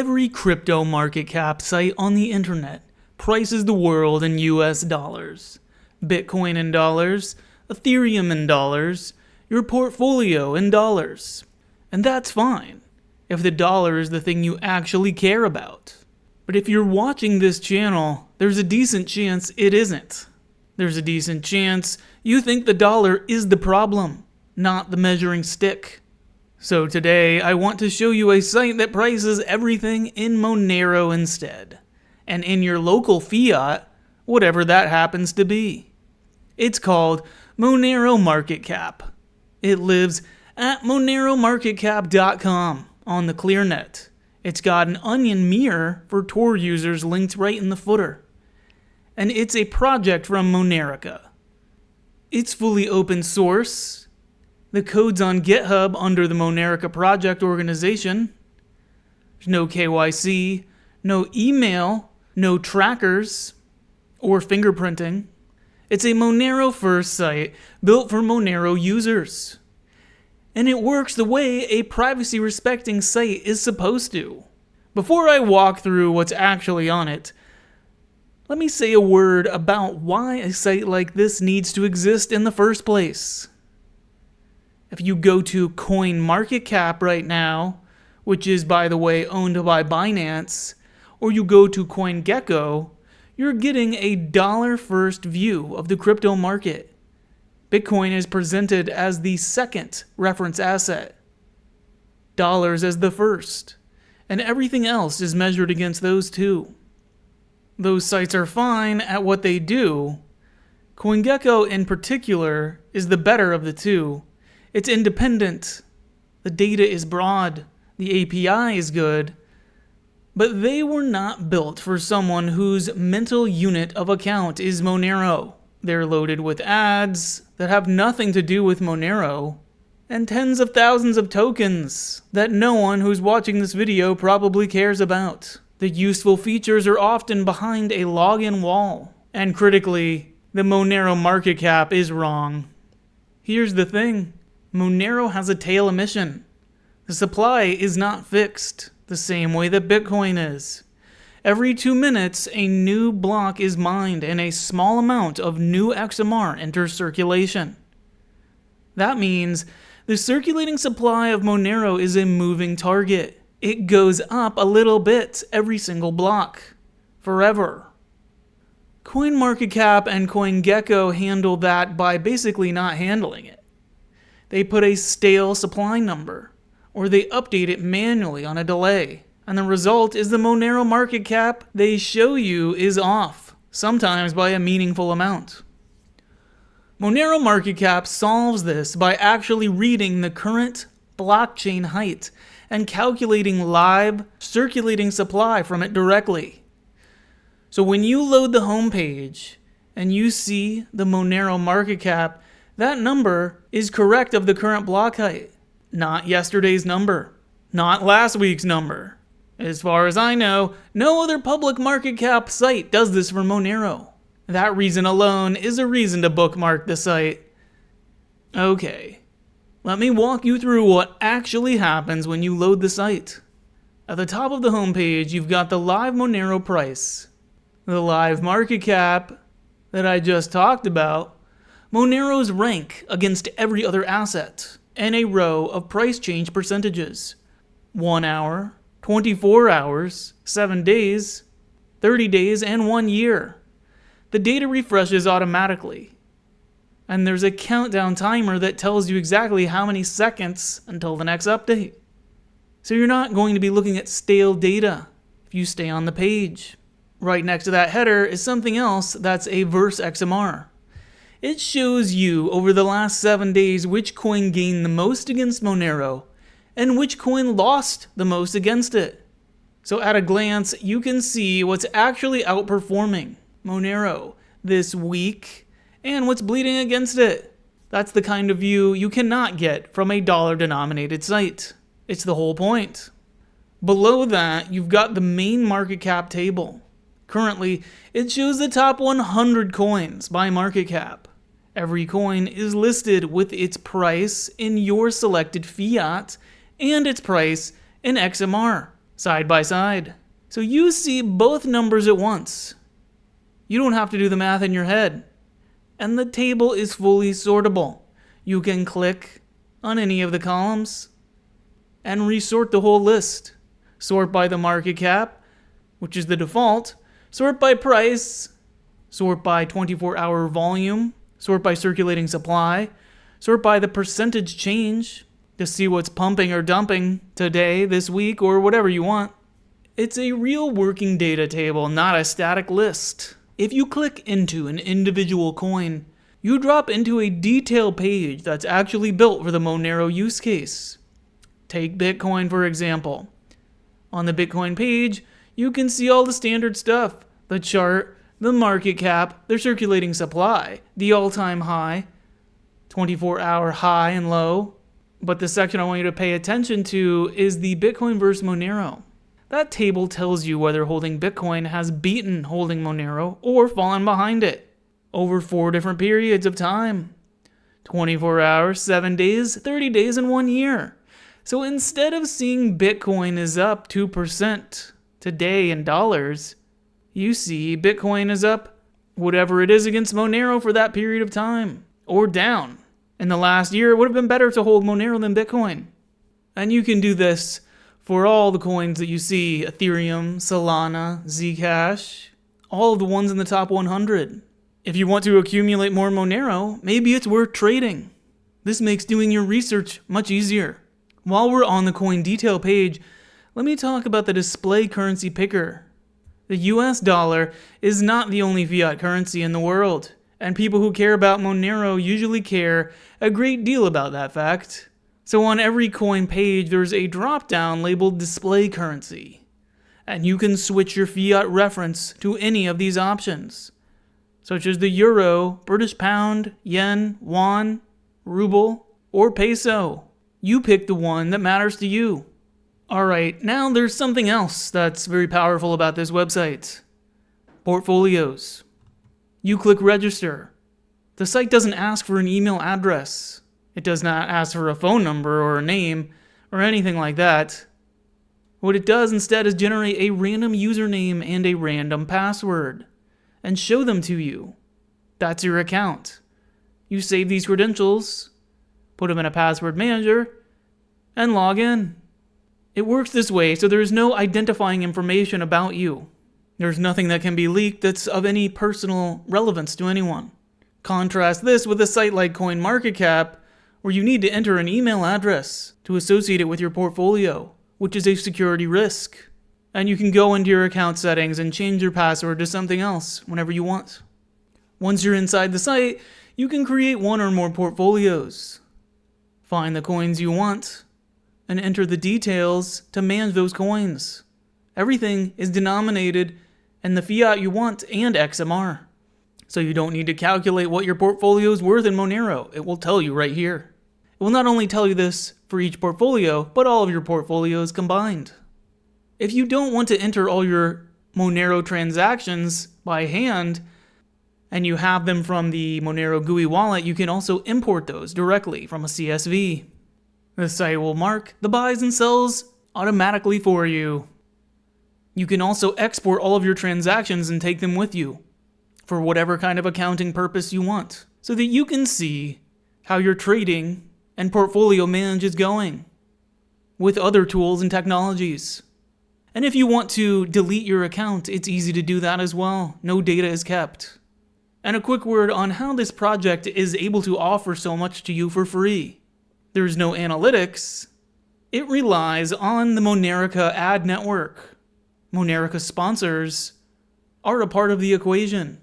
Every crypto market cap site on the internet prices the world in US dollars. Bitcoin in dollars, Ethereum in dollars, your portfolio in dollars. And that's fine, if the dollar is the thing you actually care about. But if you're watching this channel, there's a decent chance it isn't. There's a decent chance you think the dollar is the problem, not the measuring stick. So today, I want to show you a site that prices everything in Monero instead, and in your local fiat, whatever that happens to be. It's called MoneroMarketCap. It lives at MoneroMarketCap.com on the ClearNet. It's got an onion mirror for Tor users linked right in the footer. And it's a project from Monerica. It's fully open source. The code's on GitHub under the Monerica project organization. There's no KYC, no email, no trackers, or fingerprinting. It's a Monero-first site built for Monero users. And it works the way a privacy-respecting site is supposed to. Before I walk through what's actually on it, let me say a word about why a site like this needs to exist in the first place. If you go to CoinMarketCap right now, which is, by the way, owned by Binance, or you go to CoinGecko, you're getting a dollar-first view of the crypto market. Bitcoin is presented as the second reference asset, dollars as the first, and everything else is measured against those two. Those sites are fine at what they do. CoinGecko in particular is the better of the two. It's independent, the data is broad, the API is good, but they were not built for someone whose mental unit of account is Monero. They're loaded with ads that have nothing to do with Monero, and tens of thousands of tokens that no one who's watching this video probably cares about. The useful features are often behind a login wall, and critically, the Monero market cap is wrong. Here's the thing. Monero has a tail emission. The supply is not fixed, the same way that Bitcoin is. Every 2 minutes, a new block is mined and a small amount of new XMR enters circulation. That means the circulating supply of Monero is a moving target. It goes up a little bit every single block, forever. CoinMarketCap and CoinGecko handle that by basically not handling it. They put a stale supply number, or they update it manually on a delay. And the result is the Monero market cap they show you is off, sometimes by a meaningful amount. Monero market cap solves this by actually reading the current blockchain height and calculating live circulating supply from it directly. So when you load the homepage and you see the Monero market cap, that number is correct of the current block height, not yesterday's number, not last week's number. As far as I know, no other public market cap site does this for Monero. That reason alone is a reason to bookmark the site. Okay, let me walk you through what actually happens when you load the site. At the top of the homepage, you've got the live Monero price, the live market cap that I just talked about, Monero's rank against every other asset, and a row of price change percentages. 1 hour, 24 hours, 7 days, 30 days, and 1 year. The data refreshes automatically. And there's a countdown timer that tells you exactly how many seconds until the next update. So you're not going to be looking at stale data if you stay on the page. Right next to that header is something else that's a verse XMR. It shows you over the last 7 days which coin gained the most against Monero and which coin lost the most against it. So at a glance, you can see what's actually outperforming Monero this week and what's bleeding against it. That's the kind of view you cannot get from a dollar-denominated site. It's the whole point. Below that, you've got the main market cap table. Currently, it shows the top 100 coins by market cap. Every coin is listed with its price in your selected fiat and its price in XMR. side by side. So you see both numbers at once. You don't have to do the math in your head. And the table is fully sortable. You can click on any of the columns and resort the whole list. Sort by the market cap, which is the default. Sort by price. Sort by 24-hour volume. Sort by circulating supply. Sort by the percentage change to see what's pumping or dumping today, this week, or whatever you want. It's a real working data table, not a static list. If you click into an individual coin, you drop into a detail page that's actually built for the Monero use case. Take Bitcoin, for example. On the Bitcoin page, you can see all the standard stuff. The chart, the market cap, the circulating supply, the all-time high, 24-hour high and low. But the section I want you to pay attention to is the Bitcoin versus Monero. That table tells you whether holding Bitcoin has beaten holding Monero or fallen behind it over 4 different periods of time. 24 hours, 7 days, 30 days, and 1 year. So instead of seeing Bitcoin is up 2% today in dollars, you see Bitcoin is up whatever it is against Monero for that period of time, or down. In the last year, it would have been better to hold Monero than Bitcoin. And you can do this for all the coins that you see: Ethereum, Solana, Zcash, all of the ones in the top 100. If you want to accumulate more Monero, maybe it's worth trading. This makes doing your research much easier. While we're on the coin detail page, let me talk about the display currency picker. The US dollar is not the only fiat currency in the world, and people who care about Monero usually care a great deal about that fact. So on every coin page, there's a drop-down labeled display currency, and you can switch your fiat reference to any of these options, such as the euro, British pound, yen, won, ruble, or peso. You pick the one that matters to you. Alright, now there's something else that's very powerful about this website. Portfolios. You click register. The site doesn't ask for an email address. It does not ask for a phone number or a name or anything like that. What it does instead is generate a random username and a random password and show them to you. That's your account. You save these credentials, put them in a password manager, and log in. It works this way so there's no identifying information about you. There's nothing that can be leaked that's of any personal relevance to anyone. Contrast this with a site like CoinMarketCap, where you need to enter an email address to associate it with your portfolio, which is a security risk. And you can go into your account settings and change your password to something else whenever you want. Once you're inside the site, you can create one or more portfolios. Find the coins you want, and enter the details to manage those coins. Everything is denominated in the fiat you want and XMR. So you don't need to calculate what your portfolio is worth in Monero. It will tell you right here. It will not only tell you this for each portfolio, but all of your portfolios combined. If you don't want to enter all your Monero transactions by hand, and you have them from the Monero GUI wallet, you can also import those directly from a CSV. The site will mark the buys and sells automatically for you. You can also export all of your transactions and take them with you for whatever kind of accounting purpose you want, so that you can see how your trading and portfolio manage is going with other tools and technologies. And if you want to delete your account, it's easy to do that as well. No data is kept. And a quick word on how this project is able to offer so much to you for free. There's no analytics. It relies on the Monerica ad network. Monerica sponsors are a part of the equation.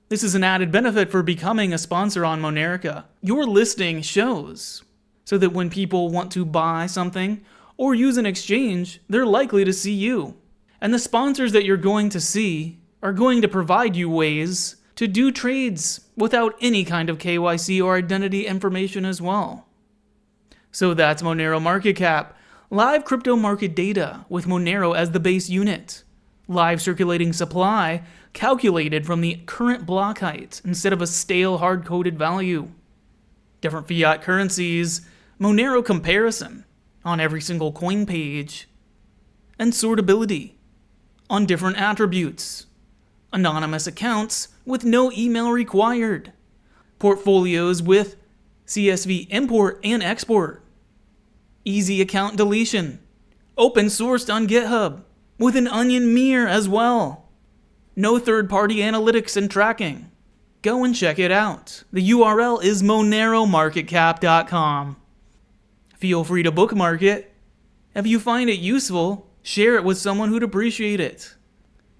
This is an added benefit for becoming a sponsor on Monerica. Your listing shows, so that when people want to buy something or use an exchange, they're likely to see you. And the sponsors that you're going to see are going to provide you ways to do trades without any kind of KYC or identity information as well. So that's MoneroMarketCap, live crypto market data with Monero as the base unit. Live circulating supply calculated from the current block height instead of a stale hard-coded value. Different fiat currencies, Monero comparison on every single coin page, and sortability on different attributes, anonymous accounts with no email required, portfolios with CSV import and export, easy account deletion, open sourced on GitHub with an onion mirror as well, no third-party analytics and tracking. Go and check it out. The URL is MoneroMarketCap.com. Feel free to bookmark it. If you find it useful, share it with someone who'd appreciate it.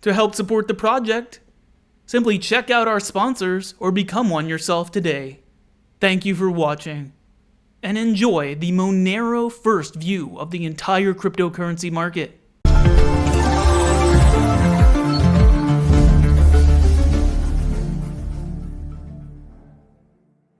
To help support the project, simply check out our sponsors or become one yourself today. Thank you for watching, and enjoy the Monero first view of the entire cryptocurrency market.